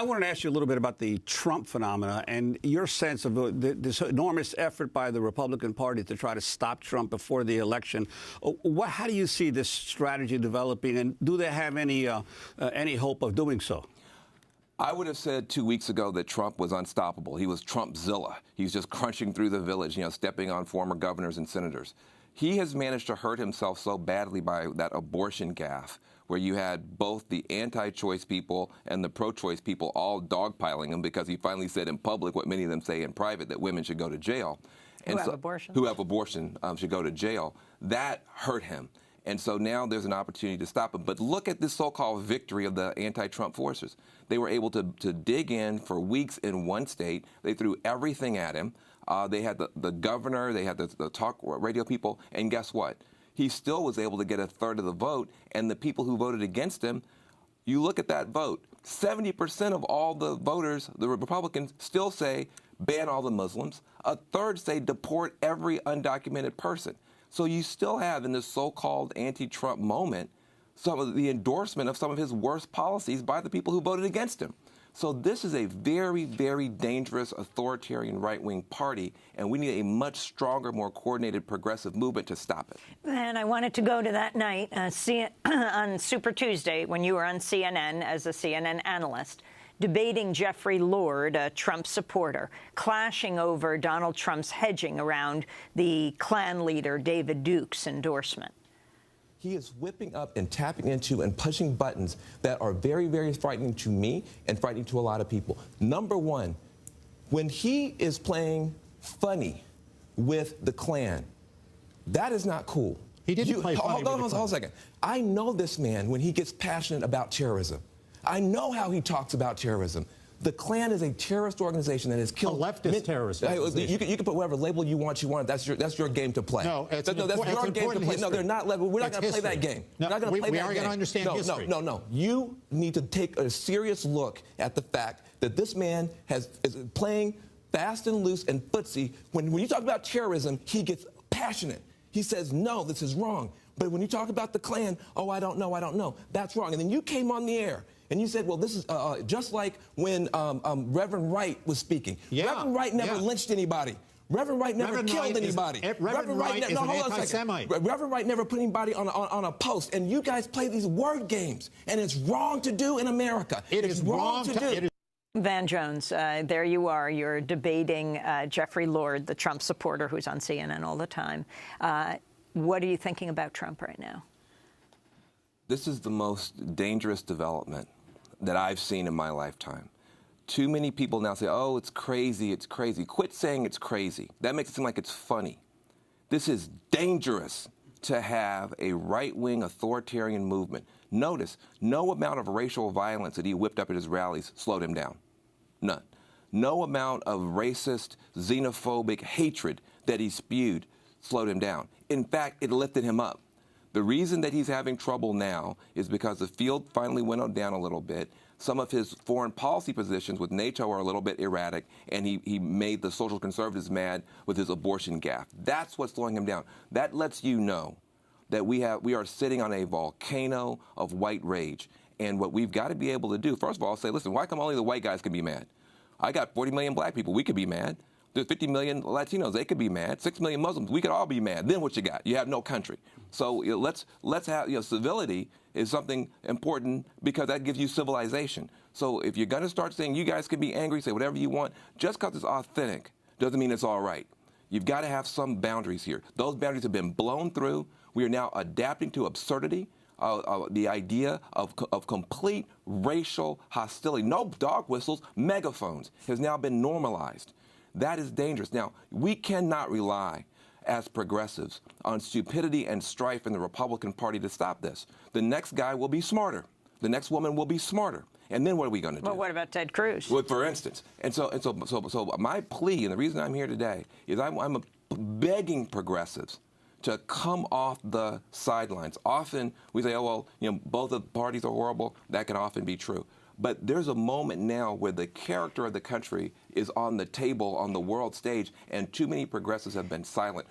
I want to ask you a little bit about the Trump phenomena and your sense of this enormous effort by the Republican Party to try to stop Trump before the election. How do you see this strategy developing, and do they have any hope of doing so? I would have said 2 weeks ago that Trump was unstoppable. He was Trumpzilla. He's just crunching through the village, stepping on former governors and senators. He has managed to hurt himself so badly by that abortion gaffe, where you had both the anti-choice people and the pro-choice people all dogpiling him because he finally said in public what many of them say in private, that women should go to jail. Who have abortion. Who have abortion should go to jail. That hurt him. And so now there's an opportunity to stop him. But look at this so-called victory of the anti-Trump forces. They were able to dig in for weeks in one state. They threw everything at him. They had the governor, they had the talk radio people, and guess what? He still was able to get a third of the vote, and the people who voted against him, you look at that vote, 70% of all the voters, the Republicans, still say ban all the Muslims. A third say deport every undocumented person. So you still have, in this so-called anti-Trump moment, some of the endorsement of some of his worst policies by the people who voted against him. So this is a very, very dangerous authoritarian right-wing party, and we need a much stronger, more coordinated progressive movement to stop it. And I wanted to go to that night on Super Tuesday when you were on CNN as a CNN analyst, debating Jeffrey Lord, a Trump supporter, clashing over Donald Trump's hedging around the Klan leader David Duke's endorsement. He is whipping up and tapping into and pushing buttons that are very, very frightening to me and frightening to a lot of people. Number one, when he is playing funny with the Klan, that is not cool. He didn't play funny. Hold on a second. I know this man when he gets passionate about terrorism. I know how he talks about terrorism. The Klan is a terrorist organization that has killed... A leftist terrorist organization. You can put whatever label you want. That's your game to play. No, that's your game to play. No, they're not. We're not going to play that game. No, we're not going to play that game. We are going to understand history. No. You need to take a serious look at the fact that this man is playing fast and loose and footsie. When you talk about terrorism, he gets passionate. He says, no, this is wrong. But when you talk about the Klan, oh, I don't know. That's wrong. And then you came on the air. And you said, well, this is just like when Reverend Wright was speaking. Yeah, Reverend Wright never lynched anybody. Reverend Wright never killed anybody. Reverend Wright is an anti-Semite. Reverend Wright never put anybody on a post. And you guys play these word games. And it's wrong to do in America. It's wrong to do. Van Jones, there you are. You're debating Jeffrey Lord, the Trump supporter who's on CNN all the time. What are you thinking about Trump right now? This is the most dangerous development that I've seen in my lifetime. Too many people now say, oh, it's crazy, it's crazy. Quit saying it's crazy. That makes it seem like it's funny. This is dangerous to have a right-wing authoritarian movement. Notice, no amount of racial violence that he whipped up at his rallies slowed him down. None. No amount of racist, xenophobic hatred that he spewed slowed him down. In fact, it lifted him up. The reason that he's having trouble now is because the field finally went down a little bit. Some of his foreign policy positions with NATO are a little bit erratic, and he made the social conservatives mad with his abortion gaffe. That's what's slowing him down. That lets you know that we are sitting on a volcano of white rage. And what we've got to be able to do, first of all, say, listen, why come only the white guys can be mad? I got 40 million black people. We could be mad. There's 50 million Latinos. They could be mad. 6 million Muslims. We could all be mad. Then what you got? You have no country. So let's have civility is something important because that gives you civilization. So if you're going to start saying you guys can be angry, say whatever you want, just because it's authentic doesn't mean it's all right. You've got to have some boundaries here. Those boundaries have been blown through. We are now adapting to absurdity. The idea of complete racial hostility, no dog whistles, megaphones, has now been normalized. That is dangerous. Now, we cannot rely as progressives on stupidity and strife in the Republican Party to stop this. The next guy will be smarter. The next woman will be smarter. And then what are we going to do? Well, what about Ted Cruz? Well, for instance. So my plea, and the reason I'm here today, is I'm begging progressives to come off the sidelines. Often we say, oh, well, both the parties are horrible. That can often be true. But there's a moment now where the character of the country is on the table on the world stage, and too many progressives have been silent.